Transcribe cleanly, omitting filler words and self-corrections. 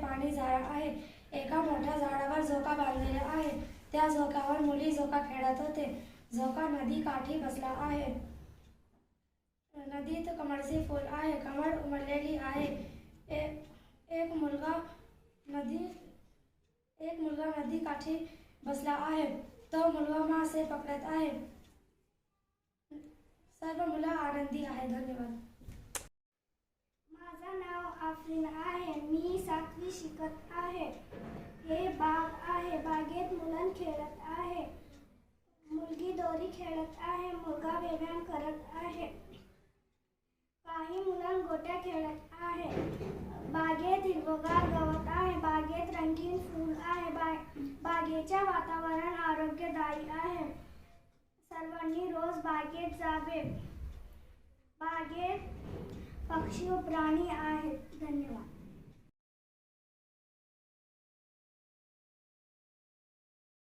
पाणी झालं आहे. एका मोठ्या झाडावर झोका बांधलेला आहे. त्या झोक्यावर मुली झोका खेळत होते. झोका नदी काठी बसला आहे. नदीत कमळाचे फूल आहे. कमळ उमललेली आहे. एक मुलगा नदी काठी बसला आहे. तो मुलगा मासे पकडत आहे. सर्व मुलं आनंदी आहे. धन्यवाद. माझं नाव आफरीन आहे. मी 7वी शिकत आहे. हे बाग आहे. बागेत मुलं खेळत आहे. मुलगी दोरी खेळत आहे. मुलगा व्यायाम करत आहे. काही मुलं गोट्या खेळत आहे. बागेत हिरवगार गवत आहे. बागेत रंगीन फूल आहे. बागेचे वातावरण आरोग्यदायी आहे. सर्वांनी रोज बागेत जावे. बागेत पक्षी व प्राणी आहेत. धन्यवाद.